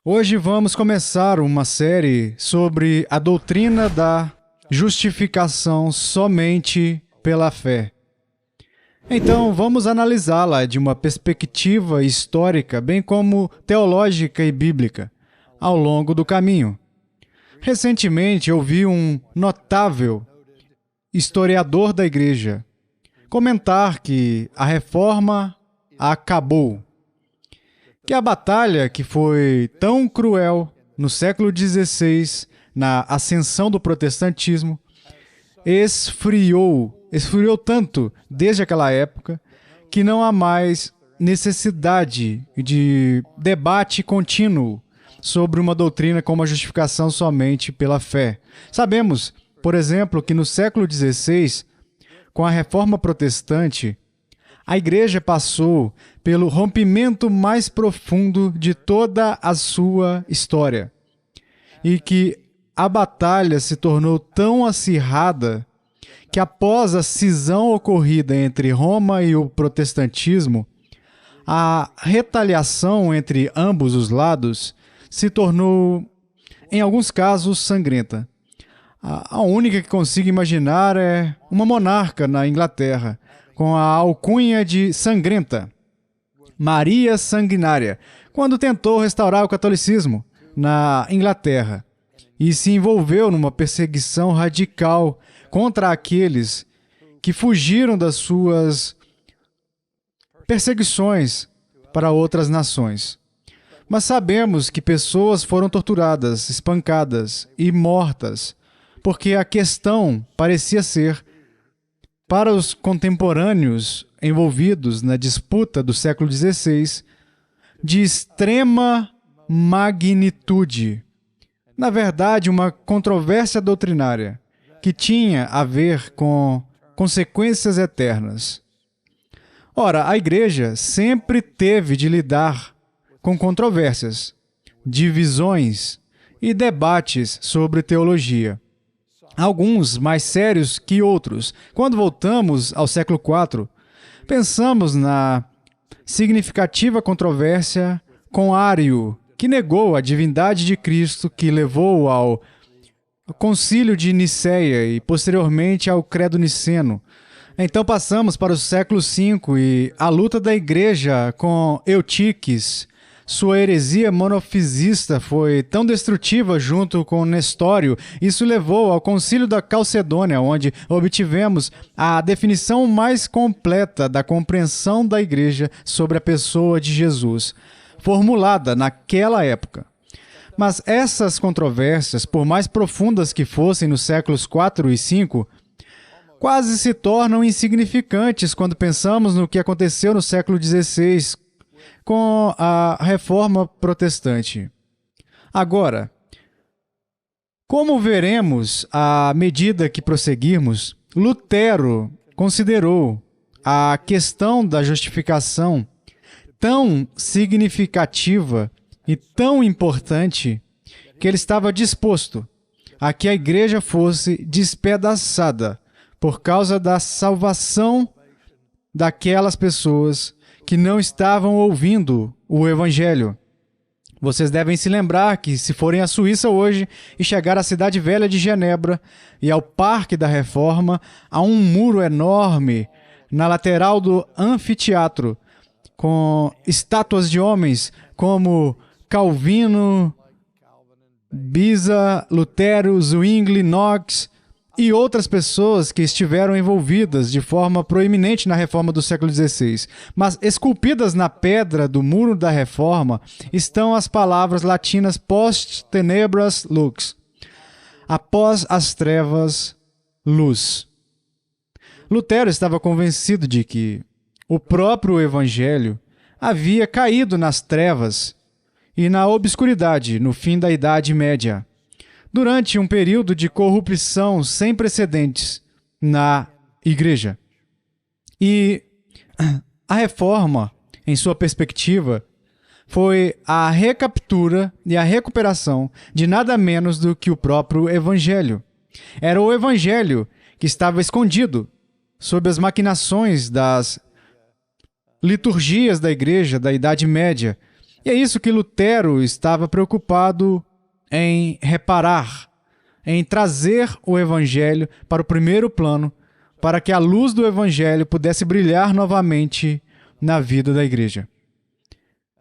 Hoje vamos começar uma série sobre a doutrina da justificação somente pela fé. Então, vamos analisá-la de uma perspectiva histórica, bem como teológica e bíblica, ao longo do caminho. Recentemente, ouvi um notável historiador da Igreja comentar que a Reforma acabou, que a batalha que foi tão cruel no século XVI, na ascensão do protestantismo, esfriou tanto desde aquela época que não há mais necessidade de debate contínuo sobre uma doutrina como a justificação somente pela fé. Sabemos, por exemplo, que no século XVI, com a Reforma Protestante, a Igreja passou pelo rompimento mais profundo de toda a sua história e que a batalha se tornou tão acirrada que após a cisão ocorrida entre Roma e o protestantismo, a retaliação entre ambos os lados se tornou, em alguns casos, sangrenta. A única que consigo imaginar é uma monarca na Inglaterra, com a alcunha de Sangrenta, Maria Sanguinária, quando tentou restaurar o catolicismo na Inglaterra e se envolveu numa perseguição radical contra aqueles que fugiram das suas perseguições para outras nações. Mas sabemos que pessoas foram torturadas, espancadas e mortas, porque a questão parecia ser, para os contemporâneos envolvidos na disputa do século XVI, de extrema magnitude. Na verdade, uma controvérsia doutrinária que tinha a ver com consequências eternas. Ora, a Igreja sempre teve de lidar com controvérsias, divisões e debates sobre teologia. Alguns mais sérios que outros. Quando voltamos ao século IV, pensamos na significativa controvérsia com Ário, que negou a divindade de Cristo, que levou ao Concílio de Nicéia e posteriormente ao Credo Niceno. Então passamos para o século V e a luta da Igreja com Eutiques. Sua heresia monofisista foi tão destrutiva junto com Nestório, isso levou ao Concílio da Calcedônia, onde obtivemos a definição mais completa da compreensão da Igreja sobre a pessoa de Jesus, formulada naquela época. Mas essas controvérsias, por mais profundas que fossem nos séculos IV e V, quase se tornam insignificantes quando pensamos no que aconteceu no século XVI, com a Reforma Protestante. Agora, como veremos à medida que prosseguirmos, Lutero considerou a questão da justificação tão significativa e tão importante que ele estava disposto a que a Igreja fosse despedaçada por causa da salvação daquelas pessoas que não estavam ouvindo o Evangelho. Vocês devem se lembrar que, se forem à Suíça hoje e chegar à cidade velha de Genebra e ao Parque da Reforma, há um muro enorme na lateral do anfiteatro, com estátuas de homens como Calvino, Beza, Lutero, Zwingli, Knox e outras pessoas que estiveram envolvidas de forma proeminente na Reforma do século XVI. Mas esculpidas na pedra do muro da Reforma estão as palavras latinas post tenebras lux, após as trevas, luz. Lutero estava convencido de que o próprio Evangelho havia caído nas trevas e na obscuridade no fim da Idade Média, durante um período de corrupção sem precedentes na Igreja. E a Reforma, em sua perspectiva, foi a recaptura e a recuperação de nada menos do que o próprio Evangelho. Era o Evangelho que estava escondido sob as maquinações das liturgias da Igreja da Idade Média E é isso que Lutero estava preocupado em reparar, em trazer o Evangelho para o primeiro plano, para que a luz do Evangelho pudesse brilhar novamente na vida da igreja.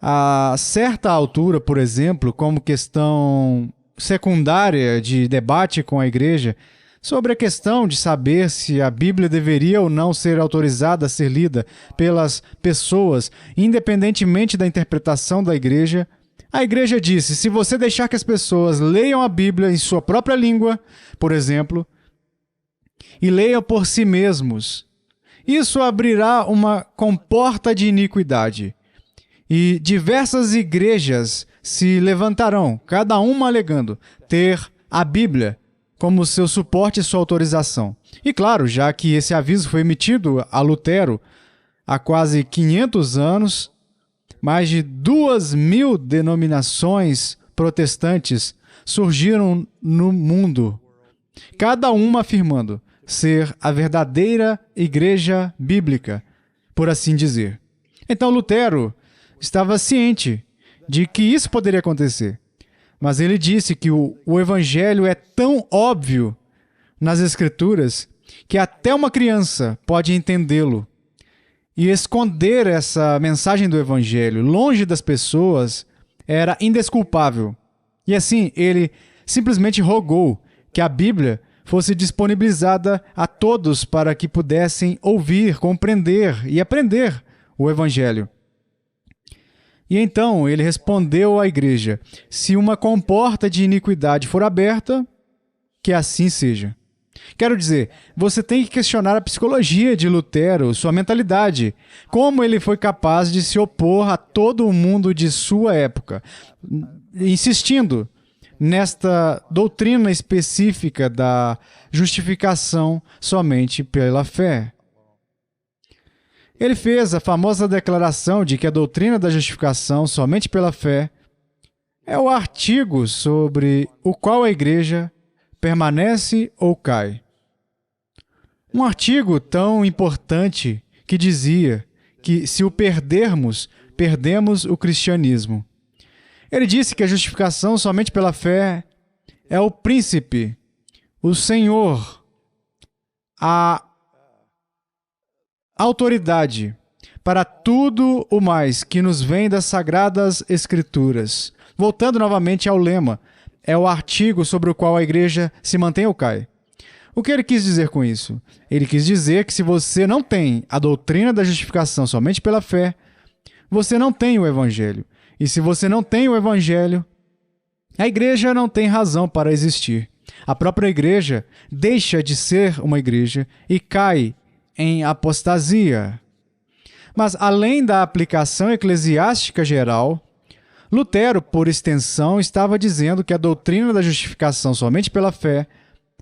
A certa altura, por exemplo, como questão secundária de debate com a igreja, sobre a questão de saber se a Bíblia deveria ou não ser autorizada a ser lida pelas pessoas, independentemente da interpretação da igreja, a igreja disse: se você deixar que as pessoas leiam a Bíblia em sua própria língua, por exemplo, e leiam por si mesmos, isso abrirá uma comporta de iniquidade. E diversas igrejas se levantarão, cada uma alegando ter a Bíblia como seu suporte e sua autorização. E claro, já que esse aviso foi emitido a Lutero há quase 500 anos, mais de 2.000 denominações protestantes surgiram no mundo, cada uma afirmando ser a verdadeira igreja bíblica, por assim dizer. Então Lutero estava ciente de que isso poderia acontecer. Mas ele disse que o Evangelho é tão óbvio nas Escrituras que até uma criança pode entendê-lo. E esconder essa mensagem do Evangelho longe das pessoas era indesculpável. E assim, ele simplesmente rogou que a Bíblia fosse disponibilizada a todos para que pudessem ouvir, compreender e aprender o Evangelho. E então ele respondeu à igreja: se uma comporta de iniquidade for aberta, que assim seja. Quero dizer, você tem que questionar a psicologia de Lutero, sua mentalidade, como ele foi capaz de se opor a todo o mundo de sua época, insistindo nesta doutrina específica da justificação somente pela fé. Ele fez a famosa declaração de que a doutrina da justificação somente pela fé é o artigo sobre o qual a igreja permanece ou cai. Um artigo tão importante que dizia que se o perdermos, perdemos o cristianismo. Ele disse que a justificação somente pela fé é o príncipe, o Senhor, a autoridade para tudo o mais que nos vem das Sagradas Escrituras. Voltando novamente ao lema, é o artigo sobre o qual a igreja se mantém ou cai. O que ele quis dizer com isso? Ele quis dizer que se você não tem a doutrina da justificação somente pela fé, você não tem o Evangelho. E se você não tem o Evangelho, a igreja não tem razão para existir. A própria igreja deixa de ser uma igreja e cai em apostasia. Mas, além da aplicação eclesiástica geral, Lutero, por extensão, estava dizendo que a doutrina da justificação somente pela fé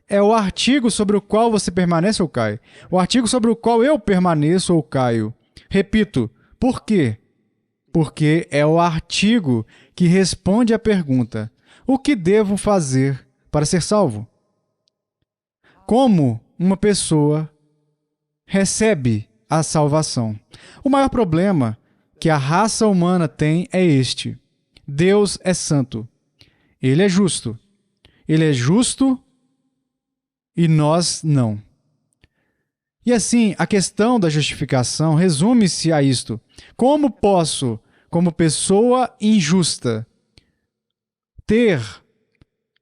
é o artigo sobre o qual você permanece ou cai. O artigo sobre o qual eu permaneço ou caio. Repito, por quê? Porque é o artigo que responde à pergunta: o que devo fazer para ser salvo? Como uma pessoa recebe a salvação? O maior problema que a raça humana tem é este: Deus é santo. Ele é justo. Ele é justo e nós não. E assim, a questão da justificação resume-se a isto: como posso, como pessoa injusta, ter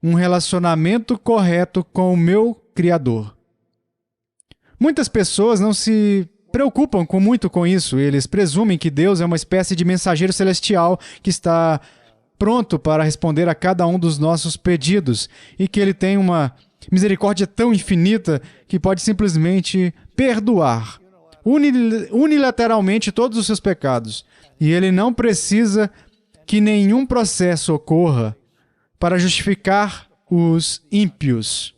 um relacionamento correto com o meu Criador? Muitas pessoas não se preocupam muito com isso. Eles presumem que Deus é uma espécie de mensageiro celestial que está pronto para responder a cada um dos nossos pedidos e que ele tem uma misericórdia tão infinita que pode simplesmente perdoar unilateralmente todos os seus pecados. E ele não precisa que nenhum processo ocorra para justificar os ímpios.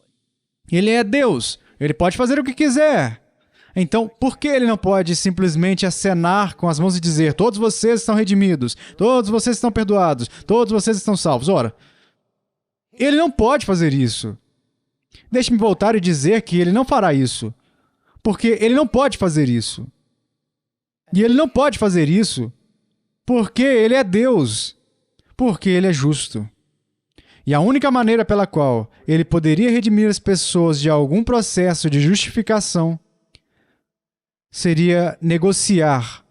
Ele é Deus. Ele pode fazer o que quiser. Então, por que ele não pode simplesmente acenar com as mãos e dizer: todos vocês estão redimidos, todos vocês estão perdoados, todos vocês estão salvos? Ora, ele não pode fazer isso. Deixe-me voltar e dizer que ele não fará isso, porque ele não pode fazer isso. E ele não pode fazer isso porque Ele é Deus, porque Ele é justo. E a única maneira pela qual Ele poderia redimir as pessoas de algum processo de justificação seria negociar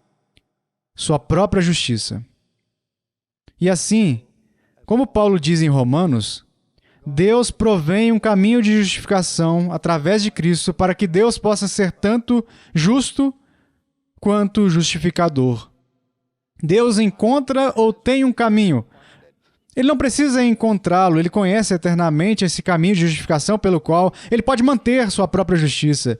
sua própria justiça. E assim, como Paulo diz em Romanos, Deus provém um caminho de justificação através de Cristo para que Deus possa ser tanto justo quanto justificador. Deus encontra ou tem um caminho. Ele não precisa encontrá-lo, ele conhece eternamente esse caminho de justificação pelo qual ele pode manter sua própria justiça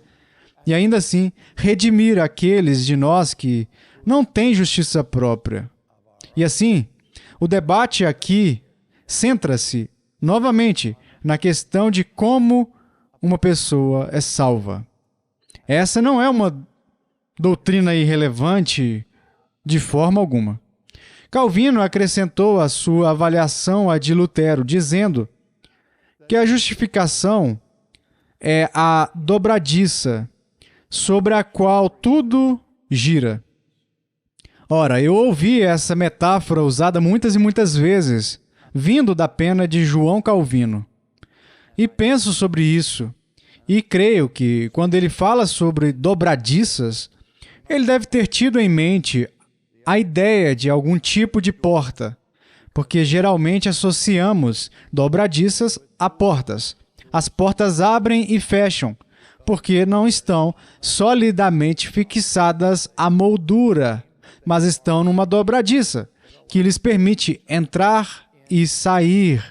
e ainda assim redimir aqueles de nós que não têm justiça própria. E assim, o debate aqui centra-se novamente na questão de como uma pessoa é salva. Essa não é uma doutrina irrelevante de forma alguma. Calvino acrescentou a sua avaliação à de Lutero, dizendo que a justificação é a dobradiça sobre a qual tudo gira. Ora, eu ouvi essa metáfora usada muitas e muitas vezes, vindo da pena de João Calvino. E penso sobre isso, e creio que, quando ele fala sobre dobradiças, ele deve ter tido em mente a ideia de algum tipo de porta, porque geralmente associamos dobradiças a portas. As portas abrem e fecham, porque não estão solidamente fixadas à moldura, mas estão numa dobradiça, que lhes permite entrar e sair.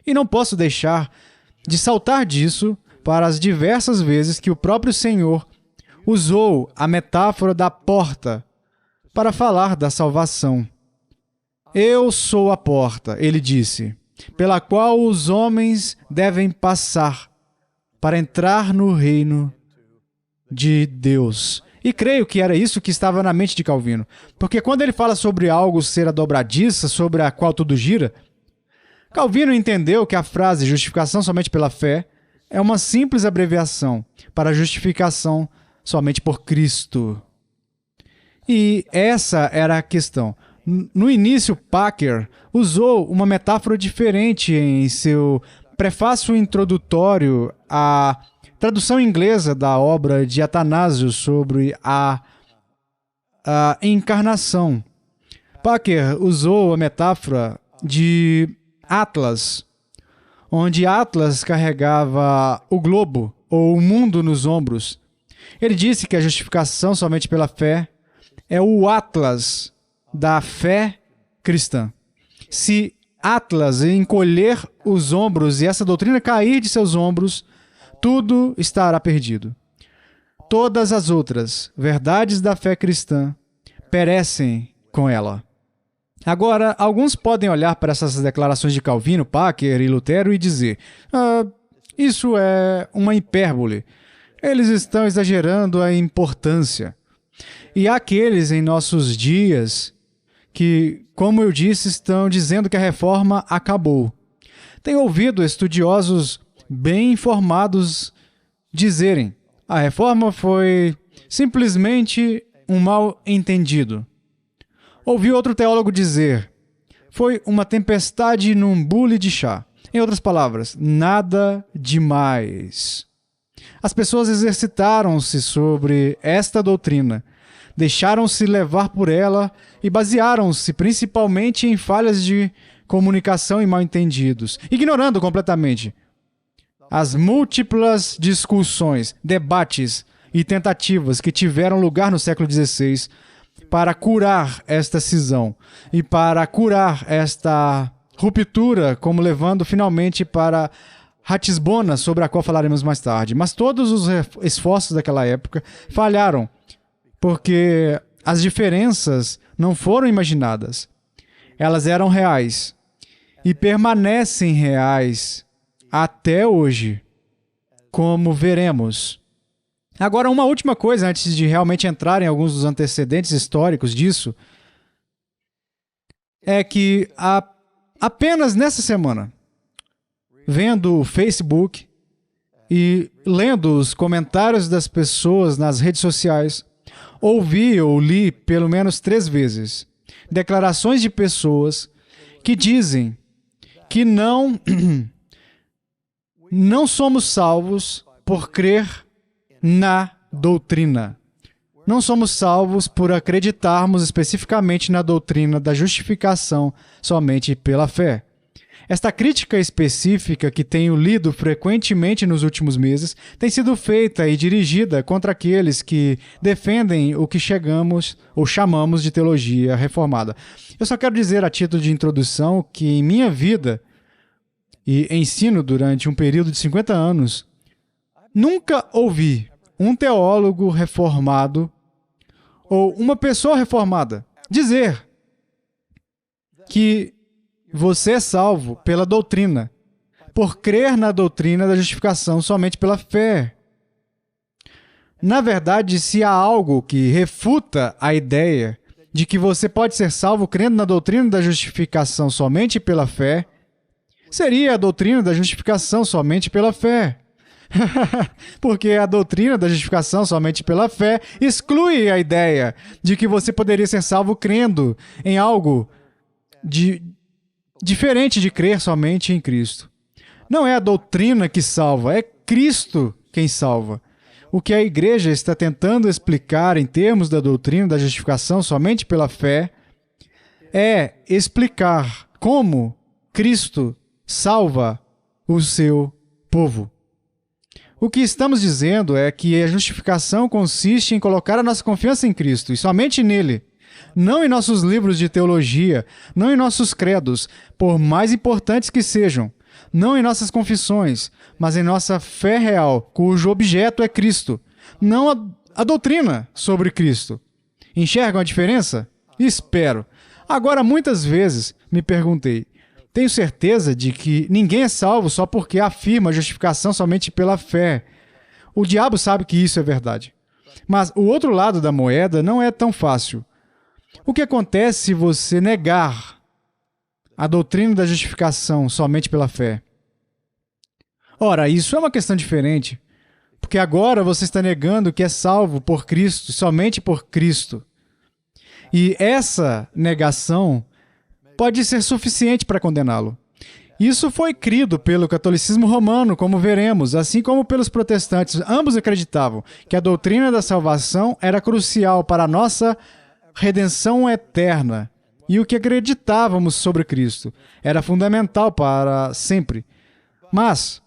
E não posso deixar de saltar disso para as diversas vezes que o próprio Senhor usou a metáfora da porta para falar da salvação. Eu sou a porta, ele disse, pela qual os homens devem passar para entrar no reino de Deus. E creio que era isso que estava na mente de Calvino, porque quando ele fala sobre algo ser a dobradiça, sobre a qual tudo gira, Calvino entendeu que a frase justificação somente pela fé é uma simples abreviação para justificação somente por Cristo. E essa era a questão. No início, Packer usou uma metáfora diferente em seu prefácio introdutório à tradução inglesa da obra de Atanásio sobre a encarnação. Packer usou a metáfora de Atlas, onde Atlas carregava o globo ou o mundo nos ombros. Ele disse que a justificação somente pela fé é o Atlas da fé cristã. Se Atlas encolher os ombros e essa doutrina cair de seus ombros, tudo estará perdido. Todas as outras verdades da fé cristã perecem com ela. Agora, alguns podem olhar para essas declarações de Calvino, Packer e Lutero e dizer: isso é uma hipérbole. Eles estão exagerando a importância. E há aqueles em nossos dias que, como eu disse, estão dizendo que a reforma acabou. Tenho ouvido estudiosos bem informados dizerem: a reforma foi simplesmente um mal-entendido. Ouvi outro teólogo dizer: foi uma tempestade num bule de chá. Em outras palavras, nada demais. As pessoas exercitaram-se sobre esta doutrina, deixaram-se levar por ela e basearam-se principalmente em falhas de comunicação e mal-entendidos, ignorando completamente as múltiplas discussões, debates e tentativas que tiveram lugar no século XVI para curar esta cisão e para curar esta ruptura, como levando finalmente para Ratisbona, sobre a qual falaremos mais tarde. Mas todos os esforços daquela época falharam, porque as diferenças não foram imaginadas. Elas eram reais e permanecem reais até hoje, como veremos. Agora, uma última coisa, antes de realmente entrar em alguns dos antecedentes históricos disso, é que apenas nessa semana, vendo o Facebook e lendo os comentários das pessoas nas redes sociais, ouvi ou li pelo menos 3 vezes declarações de pessoas que dizem que não somos salvos por crer na doutrina. Não somos salvos por acreditarmos especificamente na doutrina da justificação somente pela fé. Esta crítica específica que tenho lido frequentemente nos últimos meses tem sido feita e dirigida contra aqueles que defendem o que chamamos de teologia reformada. Eu só quero dizer a título de introdução que em minha vida e ensino durante um período de 50 anos, nunca ouvi um teólogo reformado ou uma pessoa reformada dizer que você é salvo pela doutrina, por crer na doutrina da justificação somente pela fé. Na verdade, se há algo que refuta a ideia de que você pode ser salvo crendo na doutrina da justificação somente pela fé, seria a doutrina da justificação somente pela fé. Porque a doutrina da justificação somente pela fé exclui a ideia de que você poderia ser salvo crendo em algo diferente de crer somente em Cristo. Não é a doutrina que salva, é Cristo quem salva. O que a igreja está tentando explicar em termos da doutrina da justificação somente pela fé é explicar como Cristo salva o seu povo. O que estamos dizendo é que a justificação consiste em colocar a nossa confiança em Cristo e somente nele. Não em nossos livros de teologia, não em nossos credos, por mais importantes que sejam, não em nossas confissões, mas em nossa fé real, cujo objeto é Cristo, não a doutrina sobre Cristo. Enxergam a diferença? Espero. Agora, muitas vezes me perguntei, tenho certeza de que ninguém é salvo só porque afirma a justificação somente pela fé. O diabo sabe que isso é verdade. Mas o outro lado da moeda não é tão fácil. O que acontece se você negar a doutrina da justificação somente pela fé? Ora, isso é uma questão diferente, porque agora você está negando que é salvo por Cristo, somente por Cristo. E essa negação pode ser suficiente para condená-lo. Isso foi crido pelo catolicismo romano, como veremos, assim como pelos protestantes. Ambos acreditavam que a doutrina da salvação era crucial para a nossa redenção eterna. E o que acreditávamos sobre Cristo era fundamental para sempre. Mas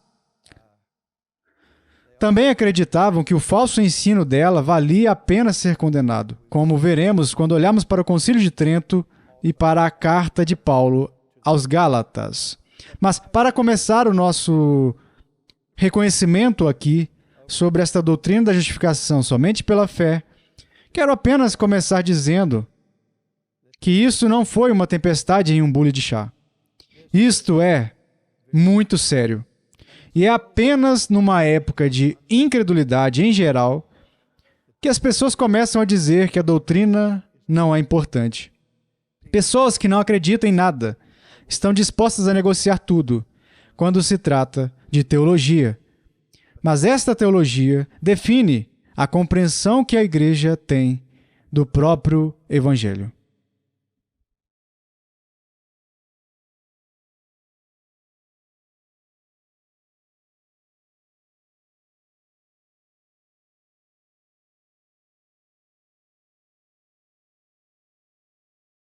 também acreditavam que o falso ensino dela valia a pena ser condenado, como veremos quando olharmos para o Concílio de Trento e para a carta de Paulo aos Gálatas. Mas para começar o nosso reconhecimento aqui sobre esta doutrina da justificação somente pela fé, quero apenas começar dizendo que isso não foi uma tempestade em um bule de chá. Isto é muito sério. E é apenas numa época de incredulidade em geral que as pessoas começam a dizer que a doutrina não é importante. Pessoas que não acreditam em nada estão dispostas a negociar tudo quando se trata de teologia. Mas esta teologia define a compreensão que a igreja tem do próprio Evangelho.